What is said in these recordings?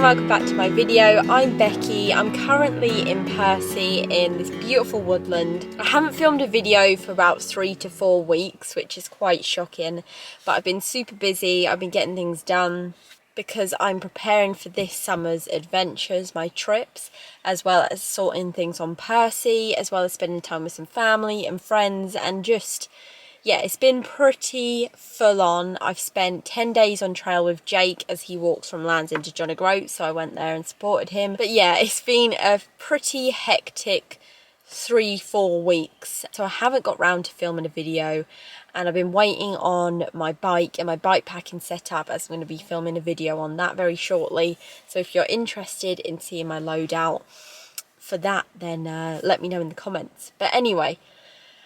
and welcome back to my video. I'm Becky. I'm currently in Percy in this beautiful woodland. I haven't filmed a video for about 3 to 4 weeks, which is quite shocking, but I've been super busy. I've been getting things done because I'm preparing for this summer's adventures, my trips, as well as sorting things on Percy, as well as spending time with some family and friends, and just, yeah, it's been pretty full on. I've spent 10 days on trail with Jake as he walks from Lands into John O'Groat, so I went there and supported him. But yeah, it's been a pretty hectic 3-4 weeks, so I haven't got round to filming a video, and I've been waiting on my bike and my bike packing setup, as I'm going to be filming a video on that very shortly. So if you're interested in seeing my loadout for that, then let me know in the comments. But anyway,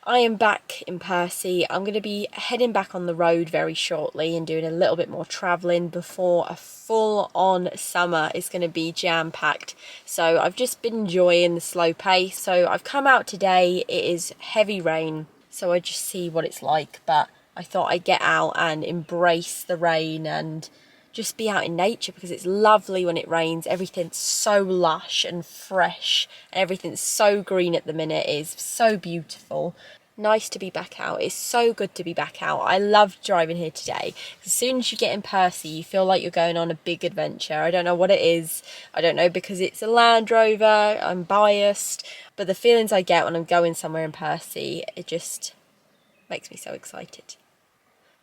I am back in Percy. I'm going to be heading back on the road very shortly and doing a little bit more travelling before a full-on summer is going to be jam-packed. So I've just been enjoying the slow pace. So I've come out today. It is heavy rain, so I just see what it's like. But I thought I'd get out and embrace the rain and just be out in nature, because it's lovely when it rains. Everything's so lush and fresh, and everything's so green at the minute. It is so beautiful. Nice to be back out. It's so good to be back out. I loved driving here today. As soon as you get in Percy, you feel like you're going on a big adventure. I don't know what it is. I don't know, because it's a Land Rover. I'm biased, but the feelings I get when I'm going somewhere in Percy, it just makes me so excited.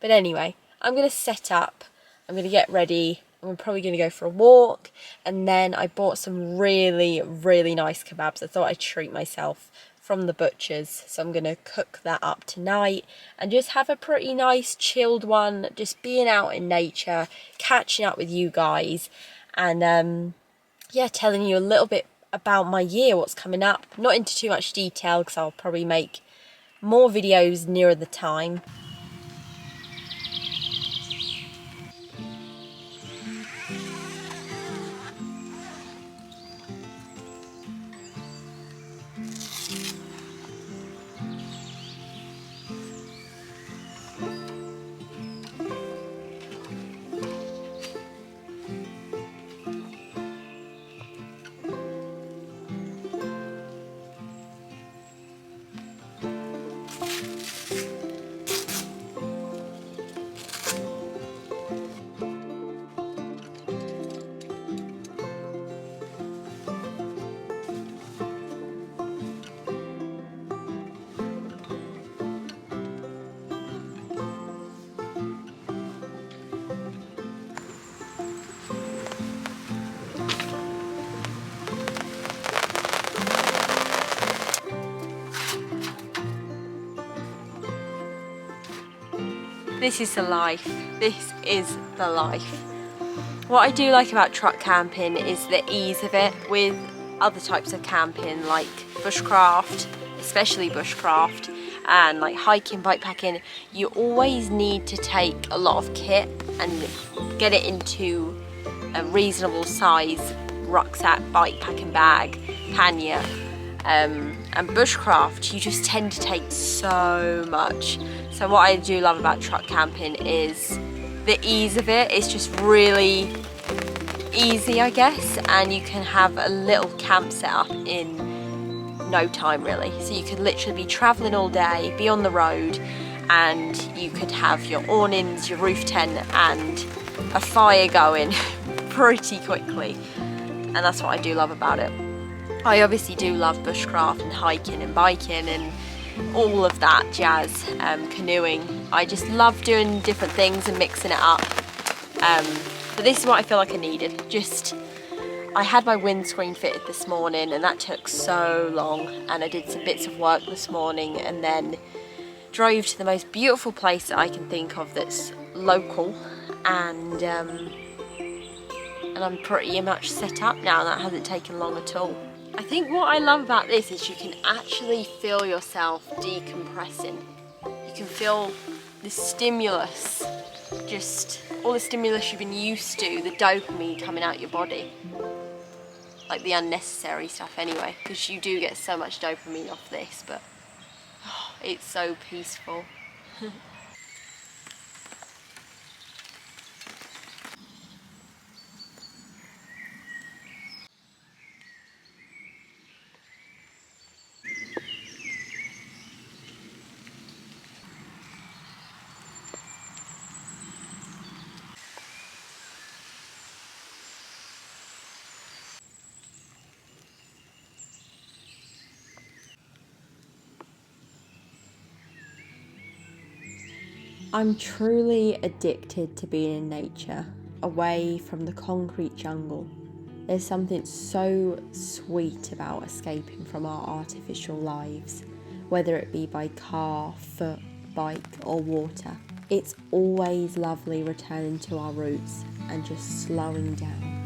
But anyway, I'm going to set up. I'm going to get ready. I'm probably going to go for a walk, and then I bought some really, really nice kebabs. I thought I'd treat myself from the butcher's, so I'm going to cook that up tonight and just have a pretty nice chilled one, just being out in nature, catching up with you guys, and yeah, telling you a little bit about my year, what's coming up. Not into too much detail because I'll probably make more videos nearer the time. This is the life. This is the life. What I do like about truck camping is the ease of it. With other types of camping like bushcraft, especially bushcraft, and like hiking, bikepacking, you always need to take a lot of kit and get it into a reasonable size rucksack, bikepacking bag, pannier. And bushcraft, you just tend to take so much. So what I do love about truck camping is the ease of it. It's just really easy, I guess, and you can have a little camp set up in no time really. So you could literally be traveling all day, be on the road, and you could have your awnings, your roof tent, and a fire going pretty quickly. And that's what I do love about it. I obviously do love bushcraft and hiking and biking and all of that jazz, canoeing. I just love doing different things and mixing it up. But this is what I feel like I needed. I had my windscreen fitted this morning, and that took so long, and I did some bits of work this morning, and then drove to the most beautiful place that I can think of that's local, and I'm pretty much set up now. That hasn't taken long at all. I think what I love about this is you can actually feel yourself decompressing. You can feel the stimulus, just all the stimulus you've been used to, the dopamine coming out your body. Like the unnecessary stuff anyway, because you do get so much dopamine off this, but oh, it's so peaceful. I'm truly addicted to being in nature, away from the concrete jungle. There's something so sweet about escaping from our artificial lives, whether it be by car, foot, bike or water. It's always lovely returning to our roots and just slowing down.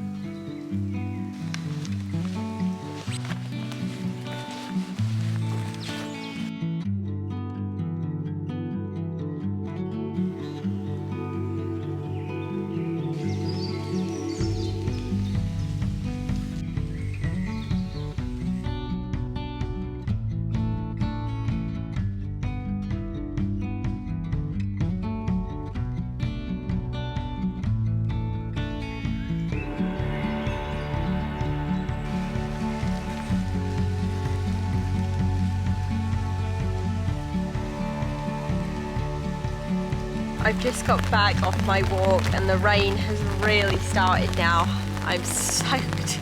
I've just got back off my walk and the rain has really started now. I'm soaked.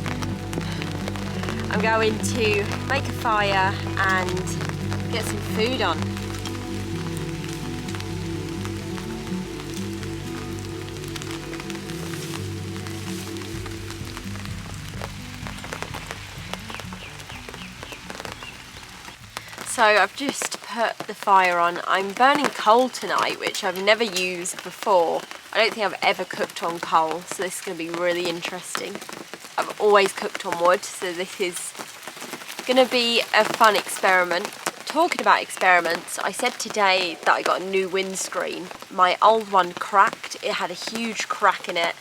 I'm going to make a fire and get some food on. So I've just put the fire on. I'm burning coal tonight, which I've never used before. I don't think I've ever cooked on coal, so this is going to be really interesting. I've always cooked on wood, so this is going to be a fun experiment. Talking about experiments, I said today that I got a new windscreen. My old one cracked. It had a huge crack in it,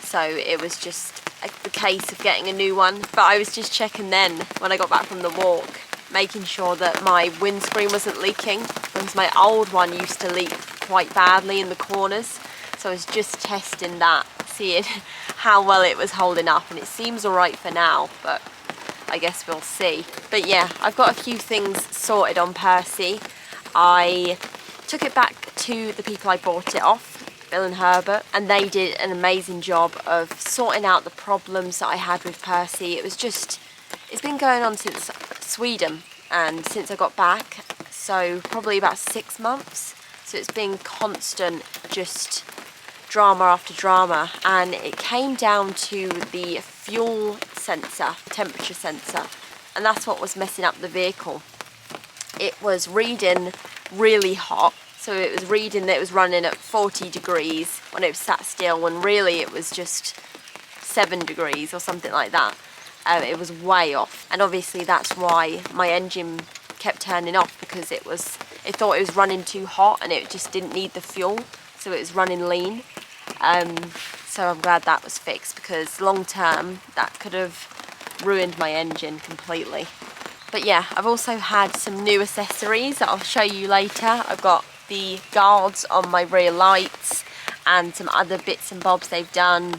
so it was just the case of getting a new one. But I was just checking then when I got back from the walk, making sure that my windscreen wasn't leaking, because my old one used to leak quite badly in the corners. So I was just testing that, seeing how well it was holding up, and it seems alright for now, but I guess we'll see. But yeah, I've got a few things sorted on Percy. I took it back to the people I bought it off, Bill and Herbert, and they did an amazing job of sorting out the problems that I had with Percy. It's been going on since Sweden and since I got back, so probably about 6 months. So it's been constant, just drama after drama, and it came down to the fuel sensor, temperature sensor, and that's what was messing up the vehicle. It was reading really hot, so it was reading that it was running at 40 degrees when it was sat still, when really it was just 7 degrees or something like that. It was way off, and obviously that's why my engine kept turning off, because it thought it was running too hot and it just didn't need the fuel, so it was running lean. So I'm glad that was fixed, because long term that could have ruined my engine completely. But yeah, I've also had some new accessories that I'll show you later. I've got the guards on my rear lights and some other bits and bobs they've done,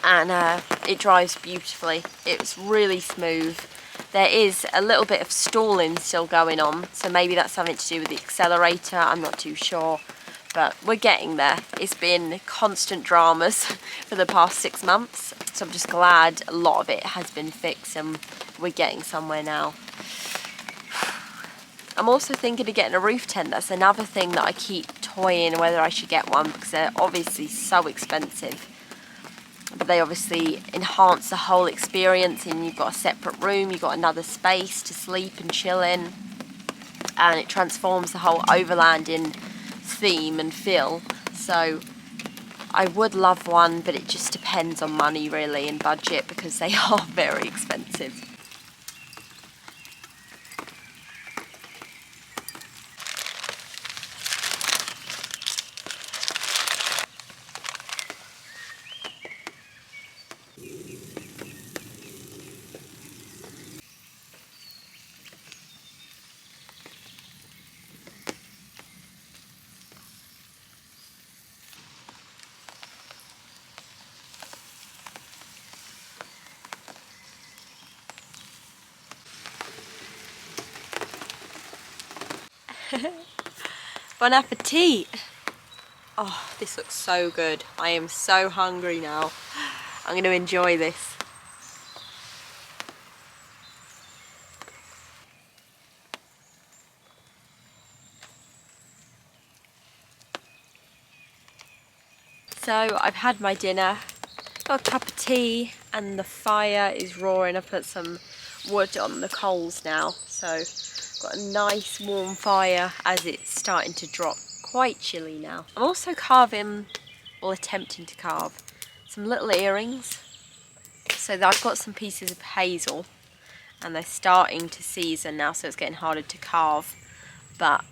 and it drives beautifully. It's really smooth. There is a little bit of stalling still going on, so maybe that's something to do with the accelerator, I'm not too sure, but we're getting there. It's been constant dramas for the past 6 months, so I'm just glad a lot of it has been fixed and we're getting somewhere now. I'm also thinking of getting a roof tent. That's another thing that I keep toying whether I should get one, because they're obviously so expensive. But they obviously enhance the whole experience, and you've got a separate room, you've got another space to sleep and chill in, and it transforms the whole overlanding theme and feel. So I would love one, but it just depends on money really and budget, because they are very expensive. Bon appetit! Oh, this looks so good. I am so hungry now. I'm going to enjoy this. So I've had my dinner, got a cup of tea, and the fire is roaring. I've put some wood on the coals now, so got a nice warm fire as it's starting to drop quite chilly now. I'm also carving, or attempting to carve, some little earrings. So I've got some pieces of hazel and they're starting to season now, so it's getting harder to carve. But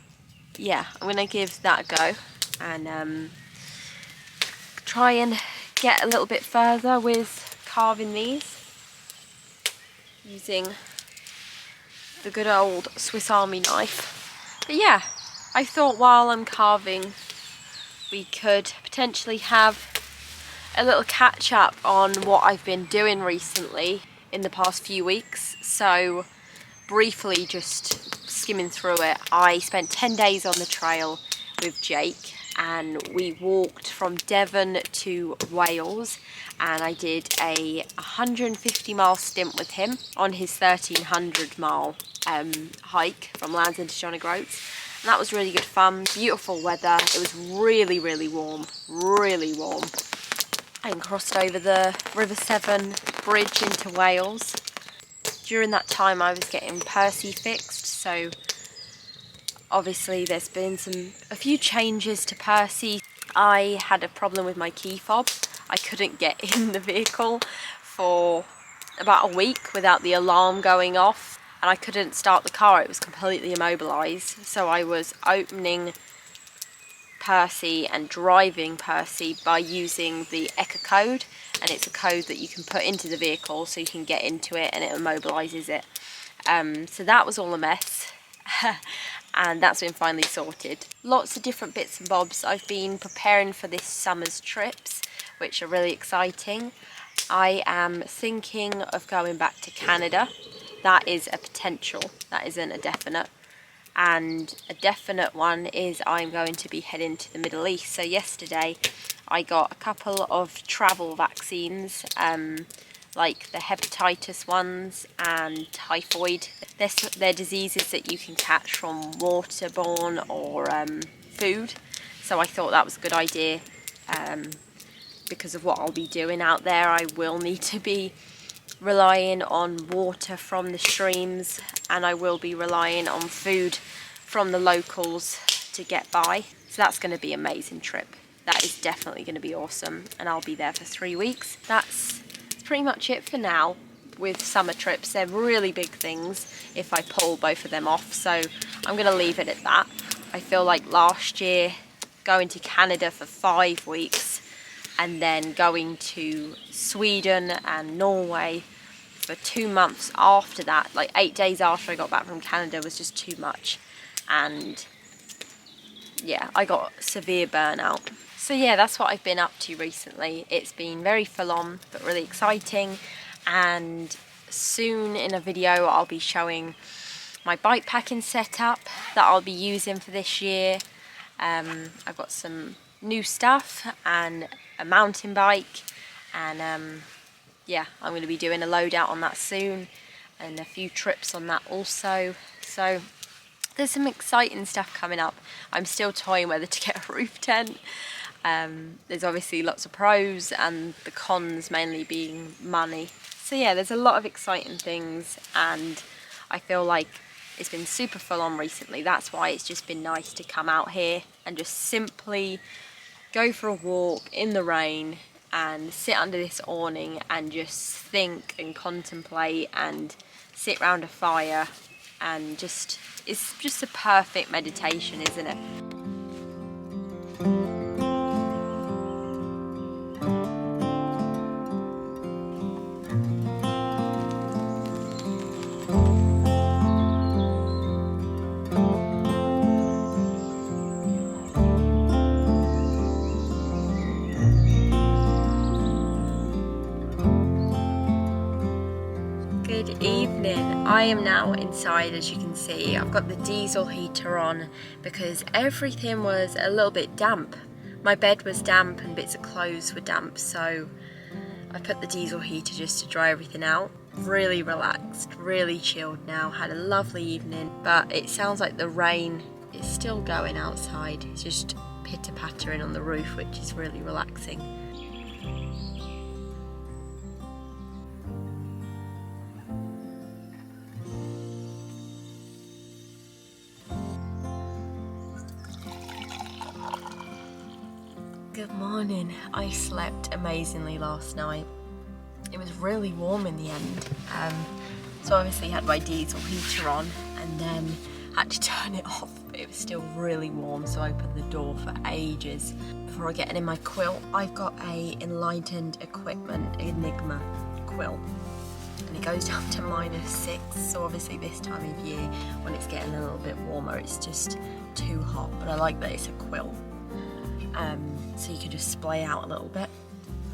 yeah, I'm gonna give that a go and try and get a little bit further with carving these using the good old Swiss Army knife. But yeah, I thought while I'm carving we could potentially have a little catch up on what I've been doing recently in the past few weeks. So briefly, just skimming through it, I spent 10 days on the trail with Jake and we walked from Devon to Wales, and I did a 150-mile stint with him on his 1300-mile hike from Land's End to John O'Groats, and that was really good fun. Beautiful weather. It was really, really warm, really warm. And crossed over the River Severn bridge into Wales. During that time I was getting Percy fixed, so obviously there's been a few changes to Percy. I had a problem with my key fob. I couldn't get in the vehicle for about a week without the alarm going off, and I couldn't start the car. It was completely immobilised, so I was opening Percy and driving Percy by using the Eka code, and it's a code that you can put into the vehicle so you can get into it and it immobilises it. So that was all a mess and that's been finally sorted. Lots of different bits and bobs. I've been preparing for this summer's trips, which are really exciting. I am thinking of going back to Canada. That is a potential, that isn't a definite. And a definite one is I'm going to be heading to the Middle East. So yesterday I got a couple of travel vaccines, like the hepatitis ones and typhoid. They're diseases that you can catch from waterborne or food. So I thought that was a good idea. Because of what I'll be doing out there, I will need to be relying on water from the streams, and I will be relying on food from the locals to get by. So that's going to be an amazing trip. That is definitely going to be awesome, and I'll be there for 3 weeks. That's pretty much it for now with summer trips. They're really big things if I pull both of them off, so I'm going to leave it at that. I feel like last year going to Canada for 5 weeks and then going to Sweden and Norway for 2 months after that, like 8 days after I got back from Canada, was just too much. And yeah, I got severe burnout. So yeah, that's what I've been up to recently. It's been very full on, but really exciting. And soon in a video I'll be showing my bike packing setup that I'll be using for this year. I've got some new stuff and a mountain bike, and yeah, I'm going to be doing a load out on that soon and a few trips on that also. So there's some exciting stuff coming up. I'm still toying whether to get a roof tent. There's obviously lots of pros and the cons mainly being money. So yeah, there's a lot of exciting things, and I feel like it's been super full on recently. That's why it's just been nice to come out here and just simply go for a walk in the rain and sit under this awning and just think and contemplate and sit round a fire, and just, it's just a perfect meditation, isn't it? Good evening. I am now inside, as you can see. I've got the diesel heater on because everything was a little bit damp. My bed was damp and bits of clothes were damp, so I put the diesel heater just to dry everything out. Really relaxed, really chilled now. Had a lovely evening, but it sounds like the rain is still going outside. It's just pitter-pattering on the roof, which is really relaxing. Good morning. I slept amazingly last night. It was really warm in the end, so obviously had my diesel heater on and then had to turn it off, but it was still really warm, so I opened the door for ages before I get in my quilt. I've got a Enlightened Equipment Enigma quilt and it goes down to -6, so obviously this time of year when it's getting a little bit warmer it's just too hot, but I like that it's a quilt, so you can just splay out a little bit.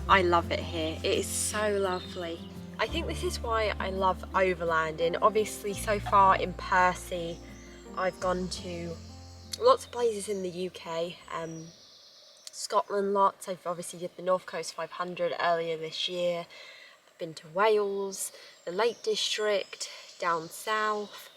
I love it here. It is so lovely. I think this is why I love overlanding. Obviously so far in Percy I've gone to lots of places in the UK, Scotland lots. I've obviously did the North Coast 500 earlier this year. I've been to Wales, the Lake District, down south,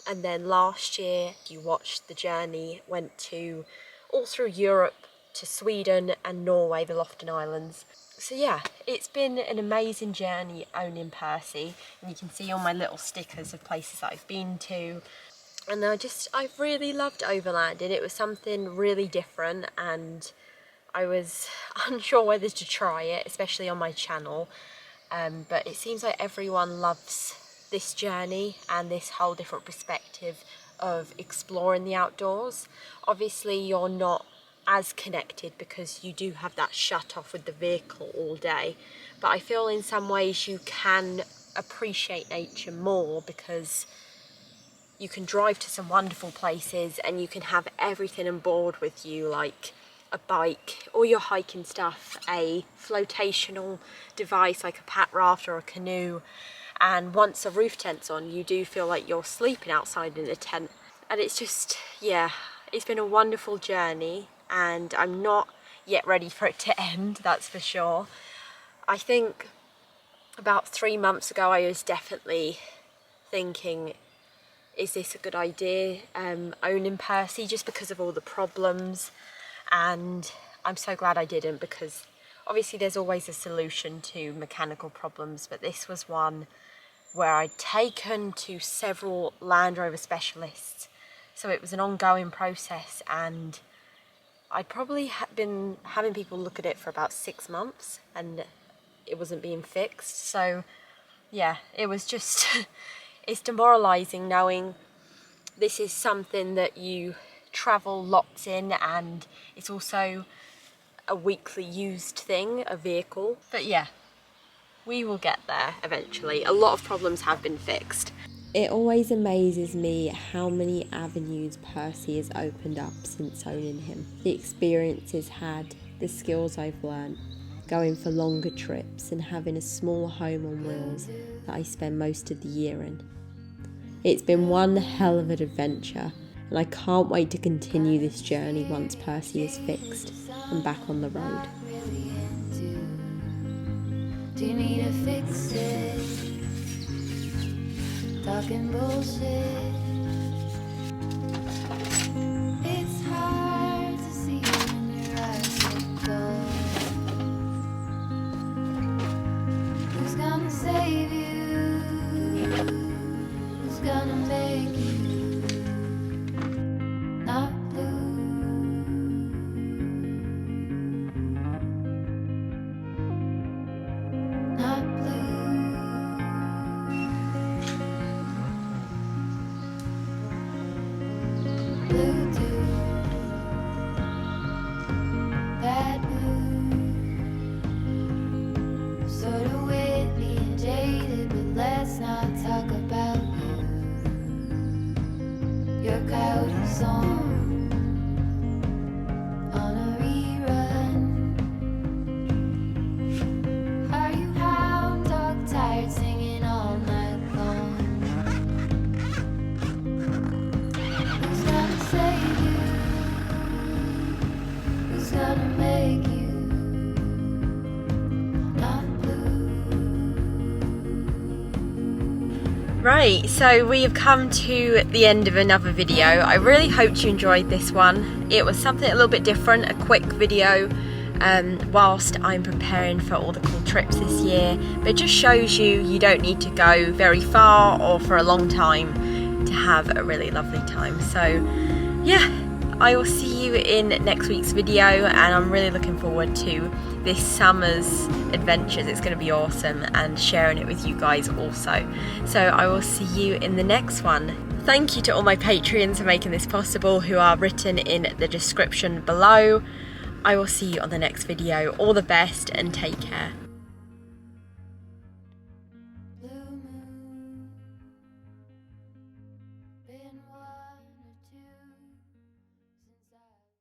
and then last year you watched the journey, went to all through Europe to Sweden and Norway, the Lofton Islands. So yeah, it's been an amazing journey owning Percy, and you can see all my little stickers of places that I've been to. And I've really loved overlanding. It was something really different and I was unsure whether to try it, especially on my channel. But it seems like everyone loves this journey and this whole different perspective of exploring the outdoors. Obviously you're not as connected because you do have that shut off with the vehicle all day, but I feel in some ways you can appreciate nature more because you can drive to some wonderful places and you can have everything on board with you, like a bike, all your hiking stuff, a flotational device like a pat raft or a canoe, and once a roof tent's on you do feel like you're sleeping outside in a tent. And it's just, yeah, it's been a wonderful journey and I'm not yet ready for it to end, that's for sure. I think about 3 months ago I was definitely thinking, is this a good idea, owning Percy, just because of all the problems, and I'm so glad I didn't, because obviously there's always a solution to mechanical problems, but this was one where I'd taken to several Land Rover specialists, so it was an ongoing process and I'd probably been having people look at it for about 6 months and it wasn't being fixed. So yeah, it was just it's demoralising knowing this is something that you travel lots in and it's also a weekly used thing, a vehicle. But yeah, we will get there eventually. A lot of problems have been fixed. It always amazes me how many avenues Percy has opened up since owning him. The experiences had, the skills I've learned, going for longer trips and having a small home on wheels that I spend most of the year in. It's been one hell of an adventure and I can't wait to continue this journey once Percy is fixed and back on the road. Do you need to fix it? Talking bullshit. It's hard to see when your eyes let go. Who's gonna save you? Who's gonna make you not blue? Not blue. Right, so we have come to the end of another video. I really hoped you enjoyed this one. It was something a little bit different, a quick video whilst I'm preparing for all the cool trips this year. But it just shows you don't need to go very far or for a long time to have a really lovely time. So yeah, I will see you in next week's video, and I'm really looking forward to this summer's adventures. It's going to be awesome, and sharing it with you guys also. So I will see you in the next one. Thank you to all my Patreons for making this possible, who are written in the description below. I will see you on the next video. All the best and take care.